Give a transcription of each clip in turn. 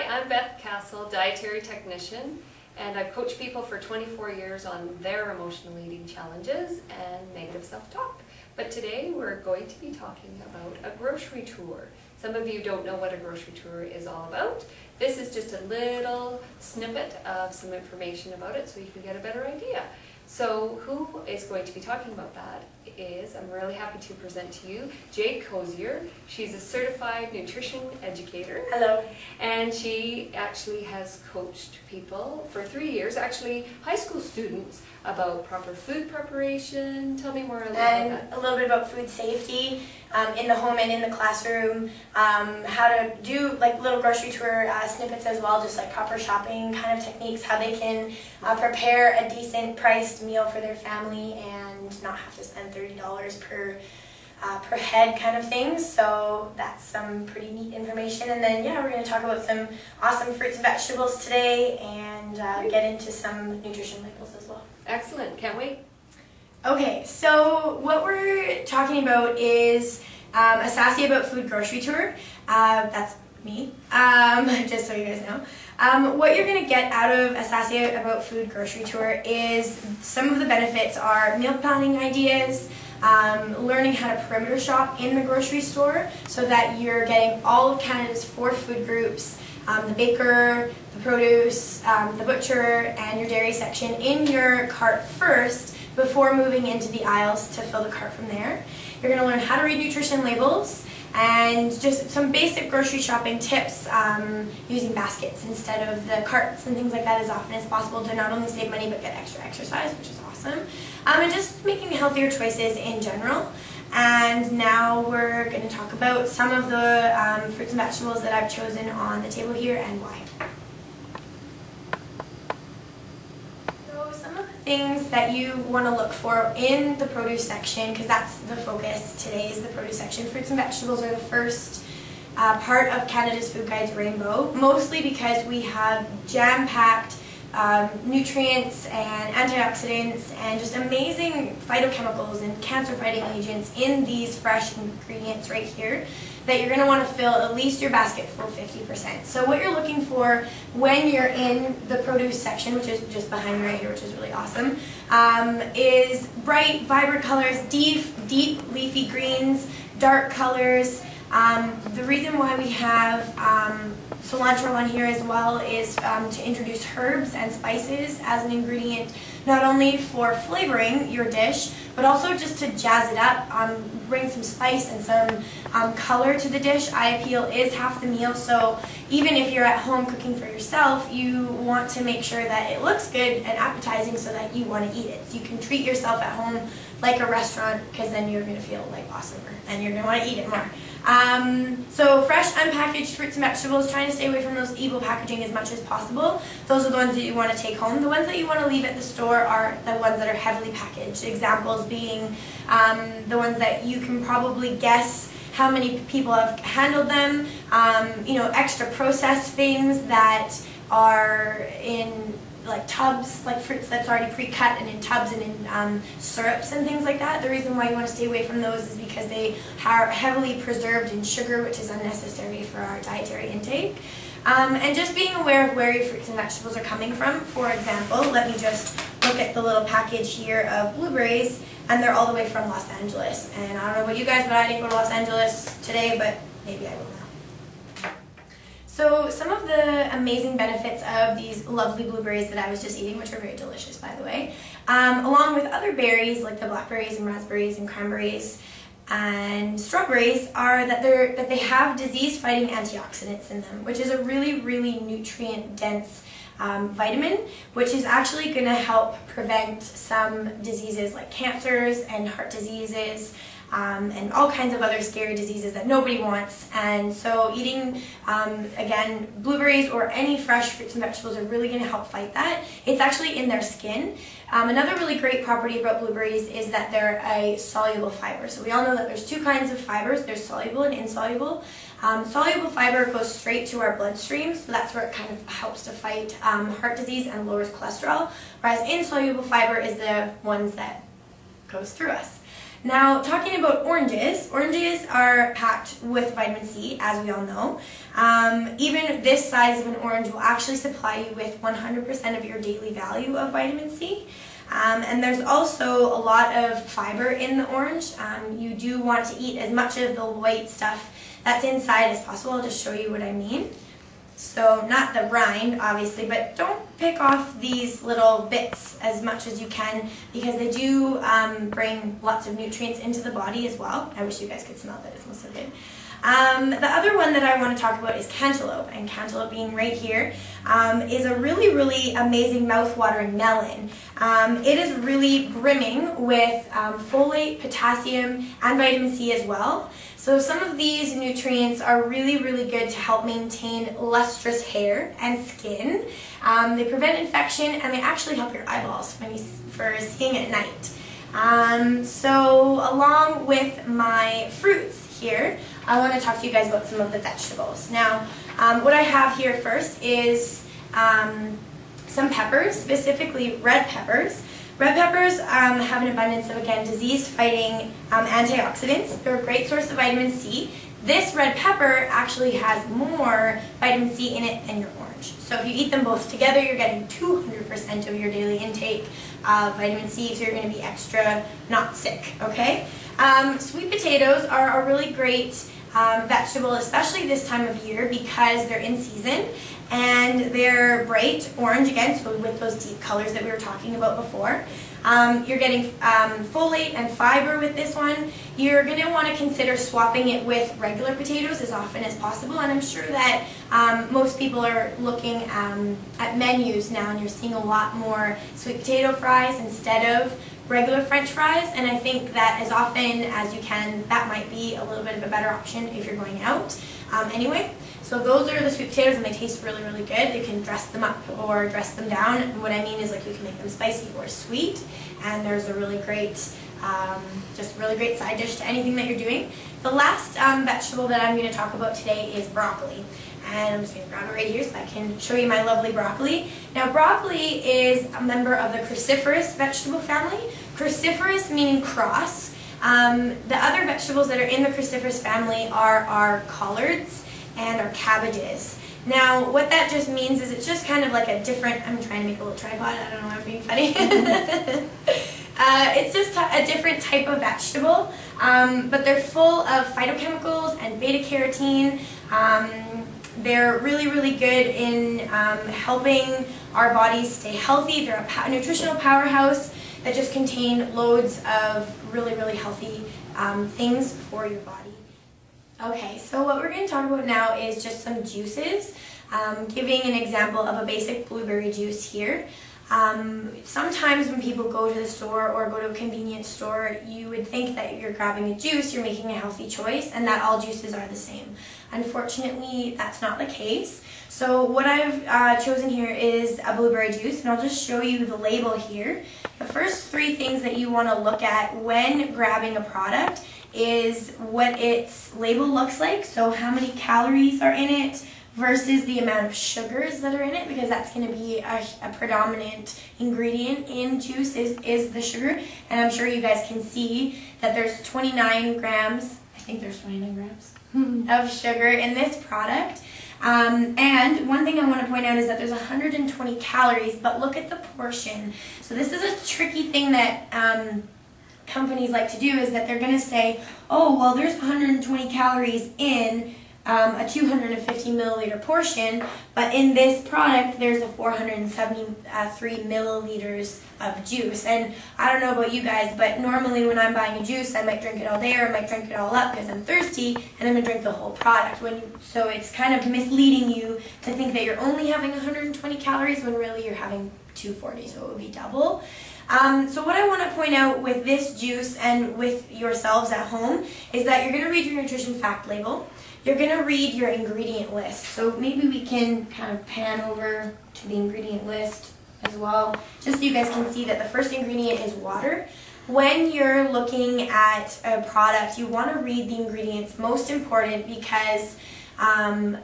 I'm Beth Castle, dietary technician, and I've coached people for 24 years on their emotional eating challenges and negative self-talk. But today we're going to be talking about a grocery tour. Some of you don't know what a grocery tour is all about. This is just a little snippet of some information about it so you can get a better idea. So who is going to be talking about that is, I'm really happy to present to you, Jade Cozier. She's a certified nutrition educator. Hello. And she actually has coached people for 3 years, actually high school students, about proper food preparation. Tell me more about that. And a little bit about food safety in the home and in the classroom. How to do like little grocery tour snippets as well, just like proper shopping kind of techniques, how they can prepare a decent priced meal for their family and not have to spend $30 per head kind of thing. So that's some pretty neat information. And then yeah, we're going to talk about some awesome fruits and vegetables today and get into some nutrition labels as well. Excellent, can't wait. Okay, so what we're talking about is a Sassy About Food grocery tour. That's me, just so you guys know. What you're going to get out of a Sassy About Food grocery tour is some of the benefits are meal planning ideas, learning how to perimeter shop in the grocery store so that you're getting all of Canada's 4 food groups, the baker, the produce, the butcher, and your dairy section in your cart first before moving into the aisles to fill the cart from there. You're going to learn how to read nutrition labels and just some basic grocery shopping tips, using baskets instead of the carts and things like that as often as possible to not only save money but get extra exercise, which is awesome, and just making healthier choices in general. And now we're going to talk about some of the fruits and vegetables that I've chosen on the table here and why. So some of the things that you want to look for in the produce section, because that's the focus today, is the produce section. Fruits and vegetables are the first part of Canada's Food Guide's rainbow, mostly because we have jam-packed nutrients and antioxidants and just amazing phytochemicals and cancer-fighting agents in these fresh ingredients right here that you're going to want to fill at least your basket full 50%. So what you're looking for when you're in the produce section, which is just behind me right here, which is really awesome, is bright, vibrant colors, deep leafy greens, dark colors. The reason why we have cilantro on here as well is to introduce herbs and spices as an ingredient, not only for flavoring your dish, but also just to jazz it up, bring some spice and some color to the dish. Eye appeal is half the meal, so even if you're at home cooking for yourself, you want to make sure that it looks good and appetizing so that you want to eat it. So you can treat yourself at home like a restaurant, because then you're going to feel like awesomer and you're going to want to eat it more. So fresh, unpackaged fruits and vegetables, trying to stay away from those evil packaging as much as possible. Those are the ones that you want to take home. The ones that you want to leave at the store are the ones that are heavily packaged. Examples being the ones that you can probably guess how many people have handled them, extra processed things that are in like tubs, like fruits that's already pre-cut and in tubs and in syrups and things like that. The reason why you want to stay away from those is because they are heavily preserved in sugar, which is unnecessary for our dietary intake. And just being aware of where your fruits and vegetables are coming from. For example, let me just look at the little package here of blueberries, and they're all the way from Los Angeles. And I don't know about you guys, but I didn't go to Los Angeles today, but maybe I will now. So some of the amazing benefits of these lovely blueberries that I was just eating, which are very delicious by the way, along with other berries like the blackberries and raspberries and cranberries and strawberries, are that they have disease-fighting antioxidants in them, which is a really, really nutrient-dense vitamin, which is actually going to help prevent some diseases like cancers and heart diseases, and all kinds of other scary diseases that nobody wants. And so eating, again, blueberries or any fresh fruits and vegetables are really going to help fight that. It's actually in their skin. Another really great property about blueberries is that they're a soluble fiber. So we all know that there's 2 kinds of fibers. There's soluble and insoluble. Soluble fiber goes straight to our bloodstream, so that's where it kind of helps to fight heart disease and lowers cholesterol, whereas insoluble fiber is the ones that goes through us. Now, talking about oranges, oranges are packed with vitamin C, as we all know. Even this size of an orange will actually supply you with 100% of your daily value of vitamin C. And there's also a lot of fiber in the orange. You do want to eat as much of the white stuff that's inside as possible. I'll just show you what I mean. So not the rind, obviously, but don't pick off these little bits as much as you can because they do bring lots of nutrients into the body as well. I wish you guys could smell that, it smells so good. The other one that I want to talk about is cantaloupe, and cantaloupe being right here is a really, really amazing mouth-watering melon. It is really brimming with folate, potassium, and vitamin C as well. So some of these nutrients are really, really good to help maintain lustrous hair and skin. They prevent infection, and they actually help your eyeballs for seeing at night. So along with my fruits here, I want to talk to you guys about some of the vegetables. Now, what I have here first is some peppers, specifically red peppers. Red peppers have an abundance of, again, disease-fighting antioxidants. They're a great source of vitamin C. This red pepper actually has more vitamin C in it than your orange. So if you eat them both together, you're getting 200% of your daily intake of vitamin C, so you're going to be extra not sick, okay? Sweet potatoes are a really great vegetable, especially this time of year because they're in season and they're bright orange again, so with those deep colors that we were talking about before. You're getting folate and fiber with this one. You're going to want to consider swapping it with regular potatoes as often as possible, and I'm sure that most people are looking at menus now and you're seeing a lot more sweet potato fries instead of regular French fries, and I think that as often as you can, that might be a little bit of a better option if you're going out. Anyway, so those are the sweet potatoes, and they taste really, really good. You can dress them up or dress them down. And what I mean is, like, you can make them spicy or sweet, and there's a really great, just really great side dish to anything that you're doing. The last vegetable that I'm going to talk about today is broccoli. And I'm just going to grab it right here so I can show you my lovely broccoli. Now, broccoli is a member of the cruciferous vegetable family. Cruciferous meaning cross. The other vegetables that are in the cruciferous family are our collards and our cabbages. Now, what that just means is it's just kind of like a different, I'm trying to make a little tripod, I don't know why I'm being funny. It's just a different type of vegetable, but they're full of phytochemicals and beta-carotene. They're really, really good in helping our bodies stay healthy. They're a nutritional powerhouse that just contain loads of really, really healthy things for your body. Okay, so what we're going to talk about now is just some juices. Giving an example of a basic blueberry juice here. Sometimes when people go to the store or go to a convenience store, you would think that you're grabbing a juice, you're making a healthy choice, and that all juices are the same. Unfortunately, that's not the case. So what I've chosen here is a blueberry juice, and I'll just show you the label here. The first three things that you want to look at when grabbing a product is what its label looks like, so how many calories are in it, versus the amount of sugars that are in it, because that's going to be a predominant ingredient in juice is the sugar. And I'm sure you guys can see that there's 29 grams, I think there's 29 grams of sugar in this product. And one thing I want to point out is that there's 120 calories, but look at the portion. So this is a tricky thing that companies like to do, is that they're going to say, oh, well, there's 120 calories in a 250 milliliter portion, but in this product there's a 473 milliliters of juice. And I don't know about you guys, but normally when I'm buying a juice, I might drink it all day or I might drink it all up because I'm thirsty and I'm going to drink the whole product. So it's kind of misleading you to think that you're only having 120 calories when really you're having 240, so it would be double. So what I want to point out with this juice and with yourselves at home is that you're going to read your nutrition fact label. You're going to read your ingredient list. So maybe we can kind of pan over to the ingredient list as well, just so you guys can see that the first ingredient is water. When you're looking at a product, you want to read the ingredients. Most important, because the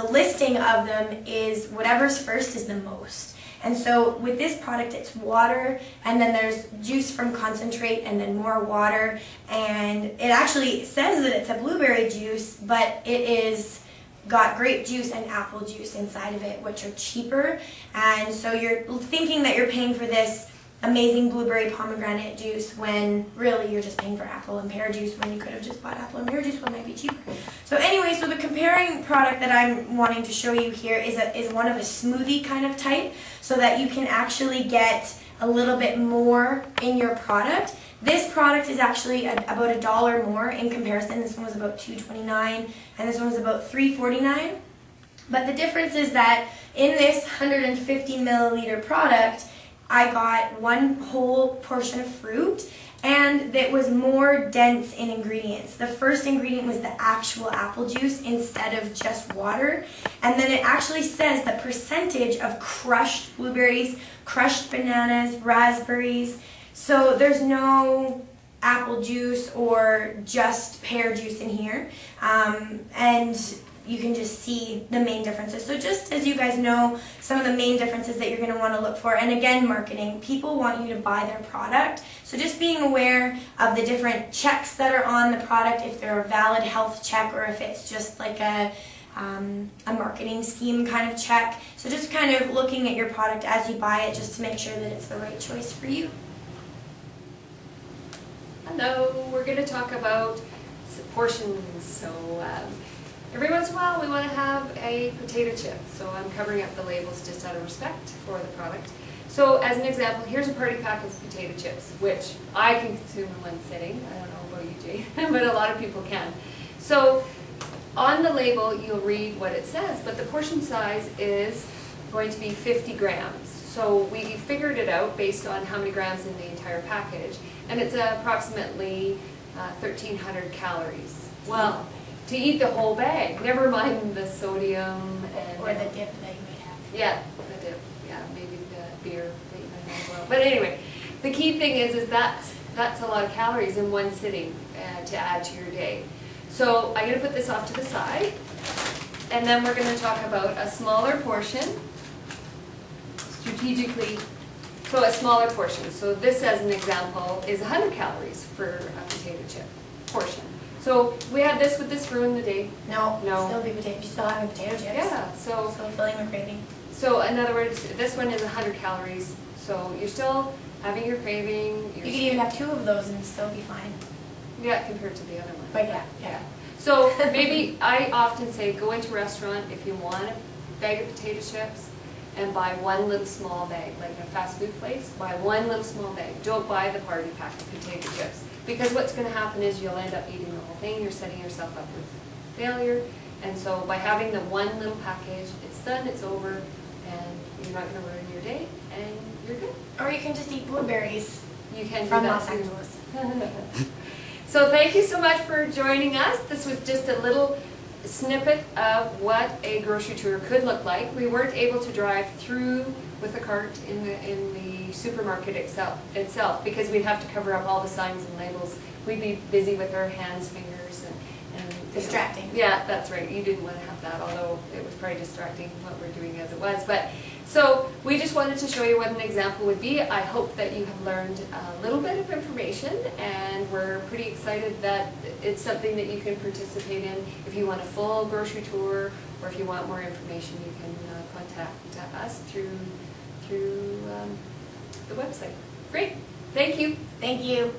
listing of them is whatever's first is the most. And so with this product, it's water, and then there's juice from concentrate, and then more water. And it actually says that it's a blueberry juice, but it is got grape juice and apple juice inside of it, which are cheaper. And so you're thinking that you're paying for this amazing blueberry pomegranate juice when really you're just paying for apple and pear juice when you could have just bought apple and pear juice, what might be cheaper. So anyway, so the comparing product that I'm wanting to show you here is one of a smoothie kind of type, so that you can actually get a little bit more in your product. This product is actually about $1 more in comparison. This one was about $2.29 and this one was about $3.49. But the difference is that in this 150 milliliter product, I got one whole portion of fruit, and it was more dense in ingredients. The first ingredient was the actual apple juice instead of just water. And then it actually says the percentage of crushed blueberries, crushed bananas, raspberries. So there's no apple juice or just pear juice in here. And you can just see the main differences. So just as you guys know, some of the main differences that you're going to want to look for. And again, marketing. People want you to buy their product. So just being aware of the different checks that are on the product, if they're a valid health check or if it's just like a marketing scheme kind of check. So just kind of looking at your product as you buy it just to make sure that it's the right choice for you. Hello, we're going to talk about portions. So every once in a while we want to have a potato chip. So I'm covering up the labels just out of respect for the product. So as an example, here's a party pack of potato chips, which I can consume in one sitting. I don't know about you, Jay, but a lot of people can. So on the label you'll read what it says, but the portion size is going to be 50 grams. So we figured it out based on how many grams in the entire package, and it's approximately 1,300 calories. Well, to eat the whole bag, never mind the sodium and... Or the dip that you may have. Yeah, the dip. Yeah, maybe the beer that you might have as well. But anyway, the key thing is that's a lot of calories in one sitting to add to your day. So I'm going to put this off to the side, and then we're going to talk about a smaller portion, strategically. So a smaller portion. So this, as an example, is 100 calories for a potato chip portion. So we had this, would this ruin the day? No, No. still be potato. You still having potato chips. Yeah. So Still filling the craving. So in other words, this one is 100 calories. So you're still having your craving. You could even have 2 of those and still be fine. Yeah, compared to the other one. But yeah. So maybe I often say go into a restaurant if you want a bag of potato chips and buy one little small bag, like a fast food place, buy one little small bag. Don't buy the party pack of potato chips. Because what's going to happen is you'll end up eating the whole thing. You're setting yourself up with failure. And so by having the one little package, it's done, it's over, and you're not going to ruin your day, and you're good. Or you can just eat blueberries. You can do from that Los too. Angeles. So thank you so much for joining us. This was just a little snippet of what a grocery tour could look like. We weren't able to drive through with a cart in the supermarket itself because we'd have to cover up all the signs and labels. We'd be busy with our hands, fingers, and distracting. Yeah, that's right. You didn't want to have that, although it was probably distracting what we're doing as it was. But so we just wanted to show you what an example would be. I hope that you have learned a little bit of information, and we're pretty excited that it's something that you can participate in. If you want a full grocery tour, or if you want more information, you can contact us through the website. Great. Thank you. Thank you.